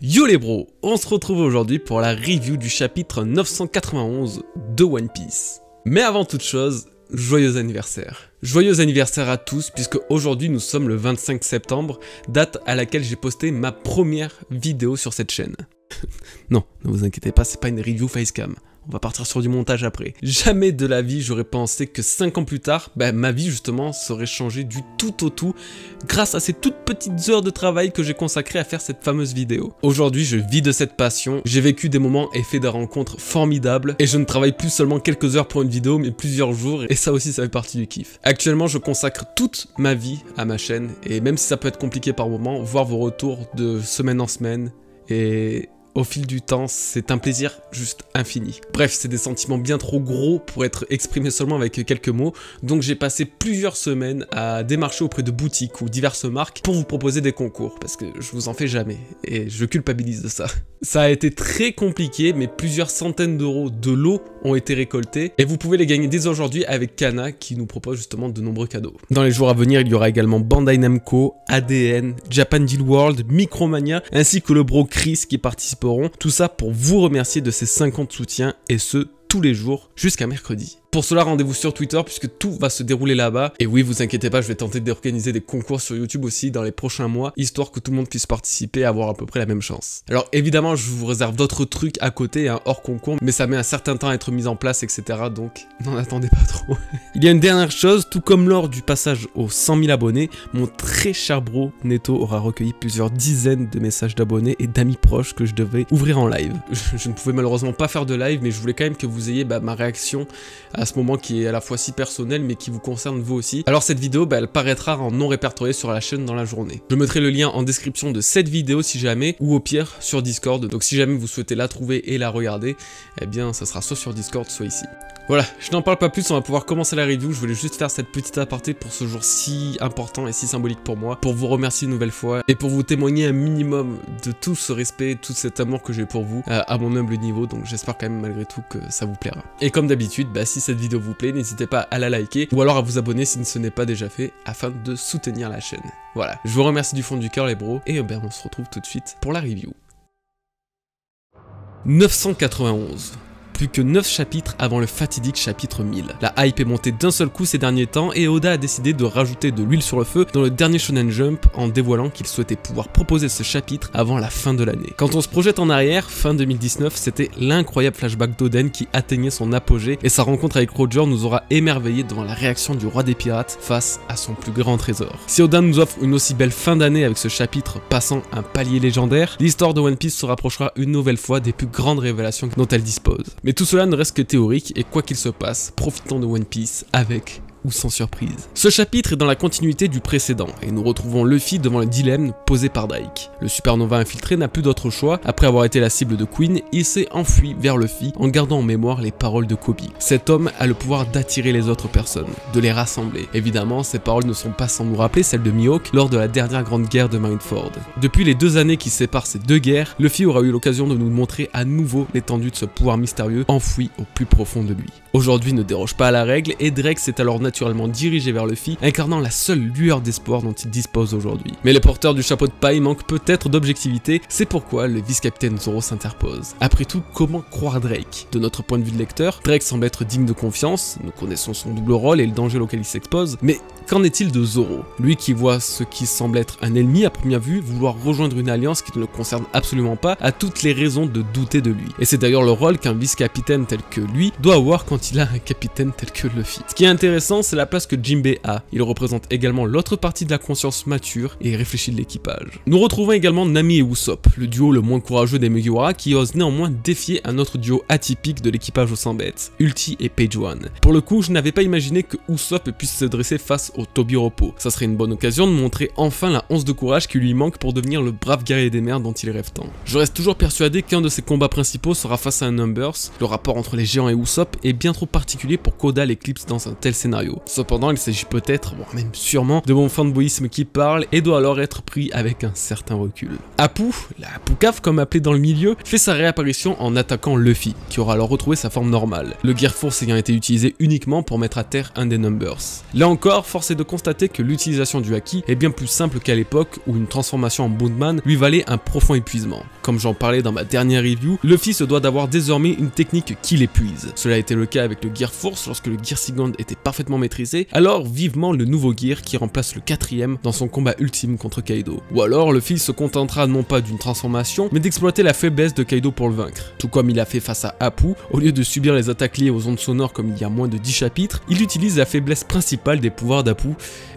Yo les bros, on se retrouve aujourd'hui pour la review du chapitre 991 de One Piece. Mais avant toute chose, joyeux anniversaire. Joyeux anniversaire à tous, puisque aujourd'hui nous sommes le 25 septembre, date à laquelle j'ai posté ma première vidéo sur cette chaîne. Non, ne vous inquiétez pas, c'est pas une review facecam. On va partir sur du montage après. Jamais de la vie j'aurais pensé que 5 ans plus tard, ma vie justement serait changée du tout au tout grâce à ces toutes petites heures de travail que j'ai consacrées à faire cette fameuse vidéo. Aujourd'hui je vis de cette passion, j'ai vécu des moments et fait des rencontres formidables et je ne travaille plus seulement quelques heures pour une vidéo mais plusieurs jours et ça aussi ça fait partie du kiff. Actuellement je consacre toute ma vie à ma chaîne et même si ça peut être compliqué par moments, voir vos retours de semaine en semaine et... au fil du temps, c'est un plaisir juste infini. Bref, c'est des sentiments bien trop gros pour être exprimés seulement avec quelques mots, donc j'ai passé plusieurs semaines à démarcher auprès de boutiques ou diverses marques pour vous proposer des concours, parce que je vous en fais jamais, et je culpabilise de ça. Ça a été très compliqué, mais plusieurs centaines d'euros de lots ont été récoltés, et vous pouvez les gagner dès aujourd'hui avec Kana, qui nous propose justement de nombreux cadeaux. Dans les jours à venir, il y aura également Bandai Namco, ADN, Japan Deal World, Micromania, ainsi que le bro Chris qui participeront. Tout ça pour vous remercier de ces 50 soutiens et ce tous les jours jusqu'à mercredi. Pour cela, rendez-vous sur Twitter puisque tout va se dérouler là-bas. Et oui, vous inquiétez pas, je vais tenter d'organiser des concours sur YouTube aussi dans les prochains mois, histoire que tout le monde puisse participer et avoir à peu près la même chance. Alors évidemment, je vous réserve d'autres trucs à côté, hors concours, mais ça met un certain temps à être mis en place, etc. Donc n'en attendez pas trop. Il y a une dernière chose, tout comme lors du passage aux 100 000 abonnés, mon très cher bro Neto aura recueilli plusieurs dizaines de messages d'abonnés et d'amis proches que je devais ouvrir en live. Je ne pouvais malheureusement pas faire de live, mais je voulais quand même que vous ayez ma réaction à ce moment qui est à la fois si personnel mais qui vous concerne vous aussi. Alors cette vidéo elle paraîtra en non répertorié sur la chaîne dans la journée. Je mettrai le lien en description de cette vidéo si jamais, ou au pire sur Discord, donc si jamais vous souhaitez la trouver et la regarder, eh bien ça sera soit sur Discord soit ici. Voilà, je n'en parle pas plus, on va pouvoir commencer la review. Je voulais juste faire cette petite aparté pour ce jour si important et si symbolique pour moi, pour vous remercier une nouvelle fois et pour vous témoigner un minimum de tout ce respect, tout cet amour que j'ai pour vous à mon humble niveau, donc j'espère quand même malgré tout que ça vous plaira. Et comme d'habitude, si cette vidéo vous plaît, n'hésitez pas à la liker ou alors à vous abonner si ce n'est pas déjà fait afin de soutenir la chaîne. Voilà, je vous remercie du fond du cœur les bros et on se retrouve tout de suite pour la review. 991. Plus que 9 chapitres avant le fatidique chapitre 1000. La hype est montée d'un seul coup ces derniers temps et Oda a décidé de rajouter de l'huile sur le feu dans le dernier Shonen Jump en dévoilant qu'il souhaitait pouvoir proposer ce chapitre avant la fin de l'année. Quand on se projette en arrière, fin 2019, c'était l'incroyable flashback d'Oden qui atteignait son apogée et sa rencontre avec Roger nous aura émerveillés devant la réaction du roi des pirates face à son plus grand trésor. Si Oda nous offre une aussi belle fin d'année avec ce chapitre passant un palier légendaire, l'histoire de One Piece se rapprochera une nouvelle fois des plus grandes révélations dont elle dispose. Mais tout cela ne reste que théorique et quoi qu'il se passe, profitons de One Piece avec ou sans surprise. Ce chapitre est dans la continuité du précédent et nous retrouvons Luffy devant le dilemme posé par Drake. Le supernova infiltré n'a plus d'autre choix, après avoir été la cible de Queen, il s'est enfui vers Luffy en gardant en mémoire les paroles de Kobe. Cet homme a le pouvoir d'attirer les autres personnes, de les rassembler. Évidemment, ces paroles ne sont pas sans nous rappeler celles de Mihawk lors de la dernière grande guerre de Marineford. Depuis les 2 années qui séparent ces deux guerres, Luffy aura eu l'occasion de nous montrer à nouveau l'étendue de ce pouvoir mystérieux enfoui au plus profond de lui. Aujourd'hui ne déroge pas à la règle et Drake s'est alors naturellement dirigé vers Luffy, incarnant la seule lueur d'espoir dont il dispose aujourd'hui. Mais le porteur du chapeau de paille manque peut-être d'objectivité, c'est pourquoi le vice-capitaine Zoro s'interpose. Après tout, comment croire Drake? De notre point de vue de lecteur, Drake semble être digne de confiance, nous connaissons son double rôle et le danger auquel il s'expose, mais qu'en est-il de Zoro? Lui qui voit ce qui semble être un ennemi à première vue, vouloir rejoindre une alliance qui ne le concerne absolument pas, a toutes les raisons de douter de lui. Et c'est d'ailleurs le rôle qu'un vice-capitaine tel que lui doit avoir quand il a un capitaine tel que Luffy. Ce qui est intéressant, c'est la place que Jinbei a. Il représente également l'autre partie de la conscience mature et réfléchie de l'équipage. Nous retrouvons également Nami et Usopp, le duo le moins courageux des Mugiwara qui ose néanmoins défier un autre duo atypique de l'équipage aux 100 bêtes, Ulti et Page One. Pour le coup, je n'avais pas imaginé que Usopp puisse se dresser face au Tobiropo. Ça serait une bonne occasion de montrer enfin la once de courage qui lui manque pour devenir le brave guerrier des mers dont il rêve tant. Je reste toujours persuadé qu'un de ses combats principaux sera face à un Numbers. Le rapport entre les géants et Usopp est bien trop particulier pour qu'Oda l'éclipse dans un tel scénario. Cependant, il s'agit peut-être, voire même sûrement, de mon fanboyisme qui parle et doit alors être pris avec un certain recul. Apu, la Poucave comme appelé dans le milieu, fait sa réapparition en attaquant Luffy, qui aura alors retrouvé sa forme normale, le Gear Force ayant été utilisé uniquement pour mettre à terre un des Numbers. Là encore, force force est de constater que l'utilisation du haki est bien plus simple qu'à l'époque où une transformation en Bondman lui valait un profond épuisement. Comme j'en parlais dans ma dernière review, Luffy se doit d'avoir désormais une technique qui l'épuise. Cela a été le cas avec le Gear Force lorsque le Gear Second était parfaitement maîtrisé, alors vivement le nouveau Gear qui remplace le 4ème dans son combat ultime contre Kaido. Ou alors Luffy se contentera non pas d'une transformation, mais d'exploiter la faiblesse de Kaido pour le vaincre. Tout comme il a fait face à Apu, au lieu de subir les attaques liées aux ondes sonores comme il y a moins de 10 chapitres, il utilise la faiblesse principale des pouvoirs d'Apu,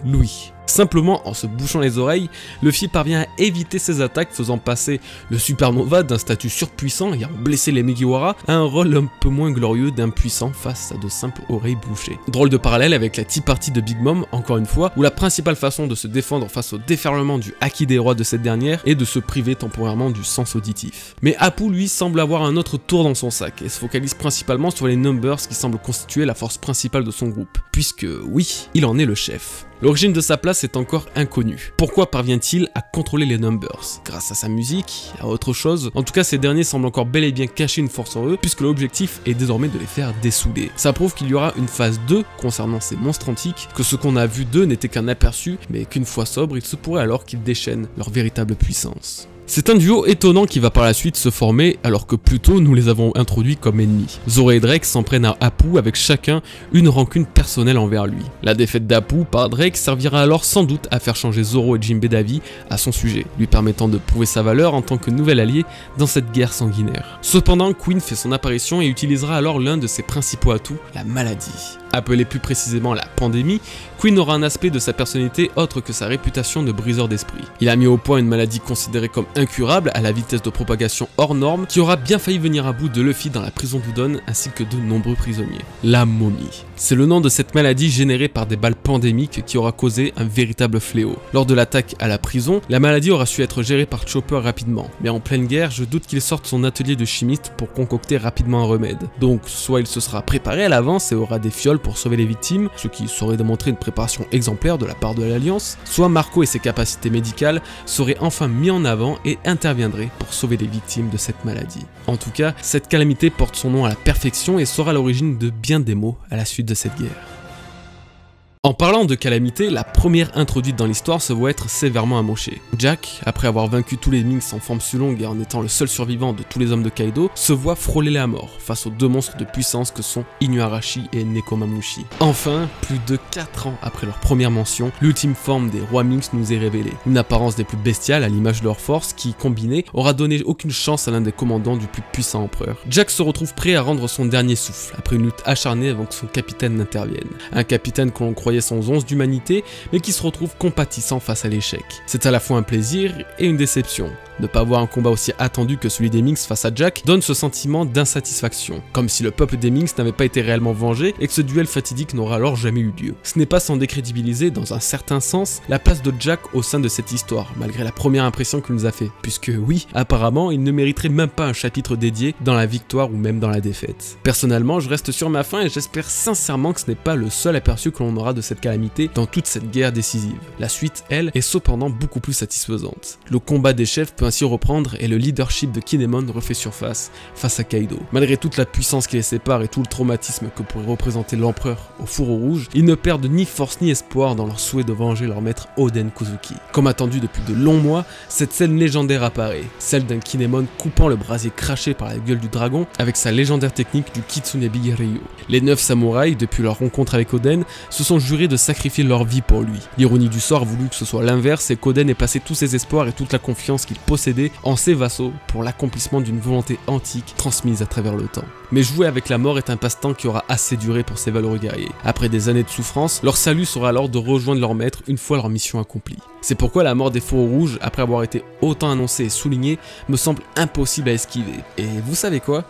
l'Ouïe. Simplement, en se bouchant les oreilles, Luffy parvient à éviter ses attaques, faisant passer le Supernova d'un statut surpuissant ayant blessé les Mugiwara à un rôle un peu moins glorieux d'impuissant face à de simples oreilles bouchées. Drôle de parallèle avec la Tea Party de Big Mom, encore une fois, où la principale façon de se défendre face au déferlement du haki des rois de cette dernière est de se priver temporairement du sens auditif. Mais Apu, lui, semble avoir un autre tour dans son sac et se focalise principalement sur les Numbers qui semblent constituer la force principale de son groupe, puisque oui, il en est le chef. L'origine de sa place est encore inconnue. Pourquoi parvient-il à contrôler les Numbers? Grâce à sa musique, à autre chose? En tout cas, ces derniers semblent encore bel et bien cacher une force en eux, puisque l'objectif est désormais de les faire dessouder. Ça prouve qu'il y aura une phase 2 concernant ces monstres antiques, que ce qu'on a vu d'eux n'était qu'un aperçu, mais qu'une fois sobre, il se pourrait alors qu'ils déchaînent leur véritable puissance. C'est un duo étonnant qui va par la suite se former alors que plus tôt nous les avons introduits comme ennemis. Zoro et Drake s'en prennent à Apu avec chacun une rancune personnelle envers lui. La défaite d'Apu par Drake servira alors sans doute à faire changer Zoro et Jinbe d'avis à son sujet, lui permettant de prouver sa valeur en tant que nouvel allié dans cette guerre sanguinaire. Cependant, Queen fait son apparition et utilisera alors l'un de ses principaux atouts, la maladie. Appelée plus précisément la pandémie, Queen aura un aspect de sa personnalité autre que sa réputation de briseur d'esprit. Il a mis au point une maladie considérée comme incurable à la vitesse de propagation hors norme qui aura bien failli venir à bout de Luffy dans la prison d'Udon ainsi que de nombreux prisonniers. La momie. C'est le nom de cette maladie générée par des balles pandémiques qui aura causé un véritable fléau. Lors de l'attaque à la prison, la maladie aura su être gérée par Chopper rapidement, mais en pleine guerre, je doute qu'il sorte son atelier de chimiste pour concocter rapidement un remède. Donc soit il se sera préparé à l'avance et aura des fioles pour sauver les victimes, ce qui saurait démontrer une préparation exemplaire de la part de l'Alliance, soit Marco et ses capacités médicales seraient enfin mis en avant et interviendraient pour sauver les victimes de cette maladie. En tout cas, cette calamité porte son nom à la perfection et sera l'origine de bien des maux à la suite de cette guerre. En parlant de calamité, la première introduite dans l'histoire se voit être sévèrement amochée. Jack, après avoir vaincu tous les Minks en forme Sulong et en étant le seul survivant de tous les hommes de Kaido, se voit frôler la mort face aux deux monstres de puissance que sont Inuarashi et Nekomamushi. Enfin, plus de 4 ans après leur première mention, l'ultime forme des rois Minks nous est révélée. Une apparence des plus bestiales à l'image de leur force qui, combinée, aura donné aucune chance à l'un des commandants du plus puissant empereur. Jack se retrouve prêt à rendre son dernier souffle, après une lutte acharnée avant que son capitaine n'intervienne. Un capitaine que l'on croyait sans once d'humanité, mais qui se retrouve compatissant face à l'échec. C'est à la fois un plaisir et une déception. Ne pas voir un combat aussi attendu que celui des Minks face à Jack donne ce sentiment d'insatisfaction, comme si le peuple des Minks n'avait pas été réellement vengé et que ce duel fatidique n'aura alors jamais eu lieu. Ce n'est pas sans décrédibiliser, dans un certain sens, la place de Jack au sein de cette histoire, malgré la première impression qu'il nous a fait, puisque oui, apparemment, il ne mériterait même pas un chapitre dédié dans la victoire ou même dans la défaite. Personnellement, je reste sur ma faim et j'espère sincèrement que ce n'est pas le seul aperçu que l'on aura de cette calamité dans toute cette guerre décisive. La suite, elle, est cependant beaucoup plus satisfaisante. Le combat des chefs peut ainsi reprendre et le leadership de Kinemon refait surface face à Kaido. Malgré toute la puissance qui les sépare et tout le traumatisme que pourrait représenter l'empereur au fourreau rouge, ils ne perdent ni force ni espoir dans leur souhait de venger leur maître Oden Kozuki. Comme attendu depuis de longs mois, cette scène légendaire apparaît, celle d'un Kinemon coupant le brasier craché par la gueule du dragon avec sa légendaire technique du Kitsune Bigeryu. Les 9 samouraïs, depuis leur rencontre avec Oden, se sont jurés de sacrifier leur vie pour lui. L'ironie du sort a voulu que ce soit l'inverse et qu'Oden ait placé tous ses espoirs et toute la confiance qu'il possédait en ses vassaux pour l'accomplissement d'une volonté antique transmise à travers le temps. Mais jouer avec la mort est un passe-temps qui aura assez duré pour ces valeureux guerriers. Après des années de souffrance, leur salut sera alors de rejoindre leur maître une fois leur mission accomplie. C'est pourquoi la mort des fourreaux rouges, après avoir été autant annoncée et soulignée, me semble impossible à esquiver. Et vous savez quoi?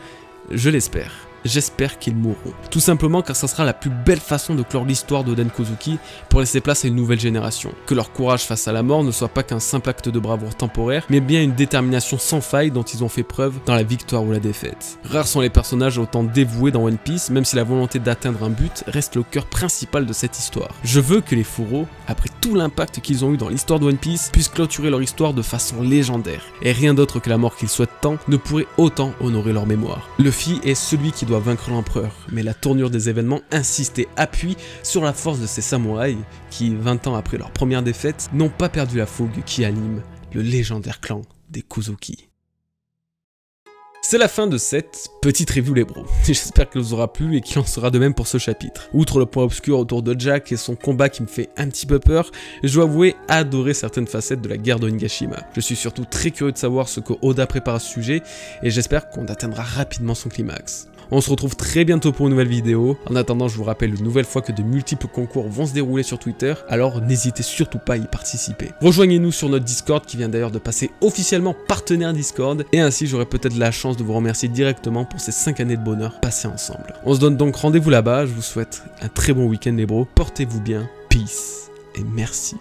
Je l'espère. J'espère qu'ils mourront. Tout simplement car ça sera la plus belle façon de clore l'histoire d'Oden Kozuki pour laisser place à une nouvelle génération. Que leur courage face à la mort ne soit pas qu'un simple acte de bravoure temporaire, mais bien une détermination sans faille dont ils ont fait preuve dans la victoire ou la défaite. Rares sont les personnages autant dévoués dans One Piece, même si la volonté d'atteindre un but reste le cœur principal de cette histoire. Je veux que les fourreaux, après tout l'impact qu'ils ont eu dans l'histoire de One Piece, puissent clôturer leur histoire de façon légendaire. Et rien d'autre que la mort qu'ils souhaitent tant ne pourrait autant honorer leur mémoire. Luffy est celui qui doit doit vaincre l'empereur, mais la tournure des événements insiste et appuie sur la force de ces samouraïs qui, 20 ans après leur première défaite, n'ont pas perdu la fougue qui anime le légendaire clan des Kuzuki. C'est la fin de cette petite review les bros. J'espère qu'elle vous aura plu et qu'il en sera de même pour ce chapitre. Outre le point obscur autour de Jack et son combat qui me fait un petit peu peur, je dois avouer adorer certaines facettes de la guerre de Onigashima. Je suis surtout très curieux de savoir ce que Oda prépare à ce sujet et j'espère qu'on atteindra rapidement son climax. On se retrouve très bientôt pour une nouvelle vidéo. En attendant, je vous rappelle une nouvelle fois que de multiples concours vont se dérouler sur Twitter, alors n'hésitez surtout pas à y participer. Rejoignez-nous sur notre Discord qui vient d'ailleurs de passer officiellement partenaire Discord, et ainsi j'aurai peut-être la chance de vous remercier directement pour ces 5 années de bonheur passées ensemble. On se donne donc rendez-vous là-bas, je vous souhaite un très bon week-end les bros, portez-vous bien, peace et merci.